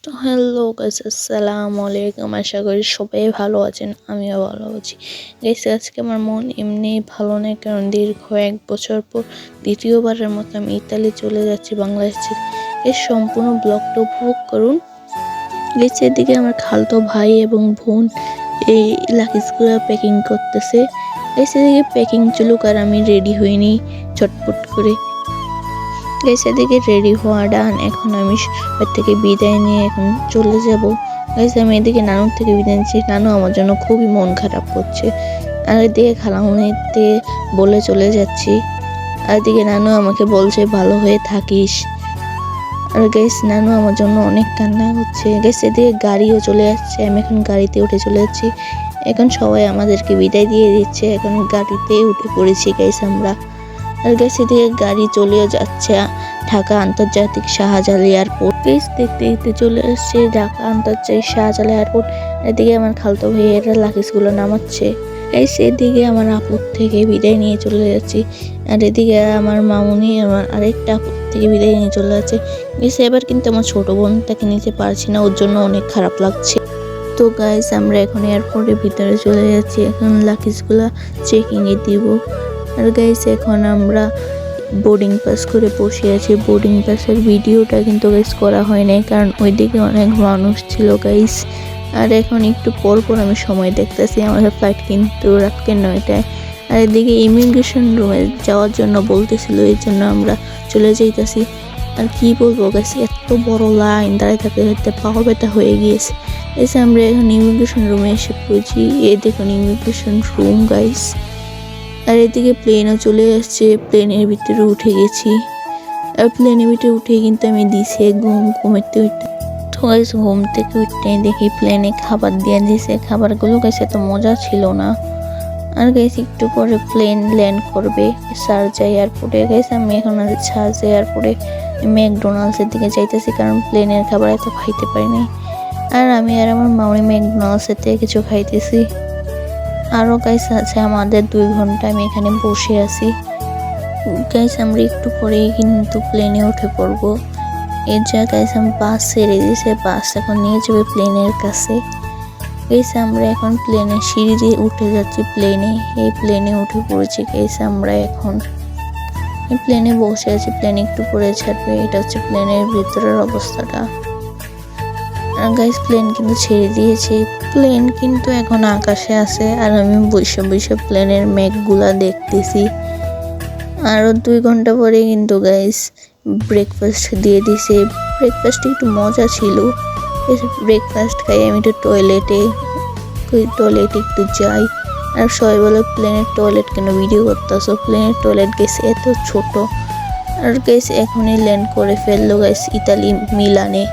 তো hello guys, আসসালামু আলাইকুম। আশা করি সবাই ভালো আছেন, আমিও ভালো আছি। গাইস, আজকে আমার মন এমনি ভালো নেই, কারণ দীর্ঘ 1 বছর পর দ্বিতীয়বারের মতো আমি ইতালি চলে যাচ্ছি বাংলাদেশ থেকে। এর সম্পূর্ণ ব্লগটা উপভোগ করুন। গাইস, এদিকে আমার খালতো ভাই এবং বোন এই লাগেজগুলো প্যাকিং করতেছে। গাইস, এদিকে প্যাকিং চলুক আর আমি রেডি হইনি চটপট করে। গাইস, এদিকে রেডি হওয়া ডান। এখন আমি বাড়ি থেকে বিদায় নিয়ে এখন চলে যাব। গাইস, আমি এদিকে নানুর থেকে বিদায় নিচ্ছি। নানু আমার জন্য খুবই মন খারাপ করছে। আর এদিকে খালামুনিতে বলে চলে যাচ্ছি। আর এদিকে নানু আমাকে বলছে ভালো হয়ে থাকিস। আর গাইস, নানু আমার জন্য অনেক কান্না করছে। গাইস, এদিকে গাড়িও চলে যাচ্ছে। আমি এখন গাড়িতে উঠে চলে যাচ্ছি। এখন সবাই আমাদেরকে বিদায় দিয়ে দিচ্ছে। এখন গাড়িতে উঠে পড়েছি গাইস আমরা। আর গাইস, এদিকে গাড়ি চলেও যাচ্ছে ঢাকা আন্তর্জাতিক শাহজালাল এয়ারপোর্ট। গাইস, দেখতে দেখতে চলে আসছে ঢাকা আন্তর্জাতিক শাহজালাল এয়ারপোর্ট। এদিকে আমার খালতো ভাইয়েরা লাগেজগুলো নামাচ্ছে। গাইস, এদিকে আমার আপুর থেকে বিদায় নিয়ে চলে যাচ্ছি। আর এদিকে আমার মামুনি আমার আরেকটা আপুর থেকে বিদায় নিয়ে চলে যাচ্ছে। গাইস, এবার কিন্তু আমার ছোট বোনটাকে নিতে পারছি না, ওর জন্য অনেক খারাপ লাগছে। তো গাইস, আমরা এখন এয়ারপোর্টের ভিতরে চলে যাচ্ছি। এখন লাগেজগুলো চেকিংয়ে দিব। আর গাইস, এখন আমরা বোর্ডিং পাস করে বসে আছি। বোর্ডিং পাসের ভিডিওটা কিন্তু গাইস করা হয় নাই, কারণ ওইদিকে অনেক মানুষ ছিল গাইস। আর এখন একটু পর পর আমি সময় দেখতেছি, আমাদের ফ্লাইট কিন্তু রাতকে 9টায়। আর এদিকে ইমিগ্রেশন রুমে যাওয়ার জন্য বলতেছিল, এই জন্য আমরা চলে যাইতেছি। আর কি বলবো গাইস, এত বড় লাইন, দাঁড়িয়ে থাকতে থাকতে পাওয়া ব্যথা হয়ে গিয়েছে। এসে আমরা এখন ইমিগ্রেশন রুমে এসে পড়েছি। এই দেখুন ইমিগ্রেশন রুম গাইস। আর এদিকে প্লেনও চলে আসছে। প্লেনের ভিতরে উঠে গেছি। আর প্লেনের ভিতরে উঠে কিন্তু আমি দিছে ঘুমাতে উঠতে। তো গাইস, ঘুম থেকে উঠতে দেখি প্লেনে খাবার দিয়ে দিছে। খাবারগুলো গাইস এত মজা ছিল না। আর গাইস, একটু পরে প্লেন ল্যান্ড করবে শারজা এয়ারপোর্টে। গাইস, আমি এখন আছি শারজা এয়ারপোর্টে। ম্যাকডোনাল্ডসের দিকে যাইতেছি, কারণ প্লেনের খাবার এত খাইতে পারিনি। আর আমি আর আমার মামনি ম্যাকডোনাল্ডসের থেকে কিছু খাইতেছি। আরও গাইস আছে আমাদের 2 ঘন্টা আমি এখানে বসে আছি। গাইস, আমরা একটু পরেই কিন্তু প্লেনে উঠে পড়বো। এর যা গাইস, আমি বাস ছেড়ে দিয়েছে, বাস এখন নিয়ে যাবে প্লেনের কাছে। গাইস, আমরা এখন প্লেনের সিঁড়ি দিয়ে উঠে যাচ্ছি প্লেনে। এই প্লেনে উঠে পড়েছি গাইস আমরা এখন। এই প্লেনে বসে আছি, প্লেন একটু পরে ছাড়বে। এটা হচ্ছে প্লেনের ভিতরের অবস্থাটা। গাইস, প্লেন কিন্তু ছেড়ে দিয়েছে। প্লেন কিন্তু এখন আকাশে আছে। আর আমি বসে বসে প্লেনের মেঘগুলা দেখতেছি। আরও 2 ঘন্টা পরে কিন্তু গাইস ব্রেকফাস্ট দিয়ে দিছে। ব্রেকফাস্ট একটু মজা ছিল। ব্রেকফাস্ট খাই আমি একটু টয়লেটে একটু যাই। আর সবাই বলে প্লেনের টয়লেট কেন ভিডিও করতেছো। প্লেনের টয়লেট গেছে এত ছোট। আর গাইস, এখনই ল্যান্ড করে ফেললো গাইস ইতালি মিলানে।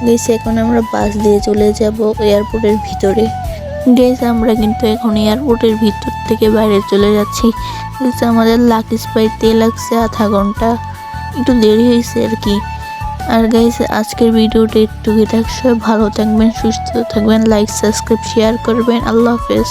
গাইস, এখন আমরা বাস দিয়ে চলে যাব এয়ারপোর্টের ভিতরে। গাইস, আমরা কিন্তু এখন এয়ারপোর্টের ভিতর থেকে বাইরে চলে যাচ্ছি। গাইস, আমাদের লাগেজ পাইতে লাগছে আধা ঘন্টা, একটু দেরি হয়েছে আর কি। আর গাইস, আজকের ভিডিওটা একটু সবাই ভালো থাকবেন, সুস্থ থাকবেন, লাইক সাবস্ক্রাইব শেয়ার করবেন। আল্লাহ হাফেজ।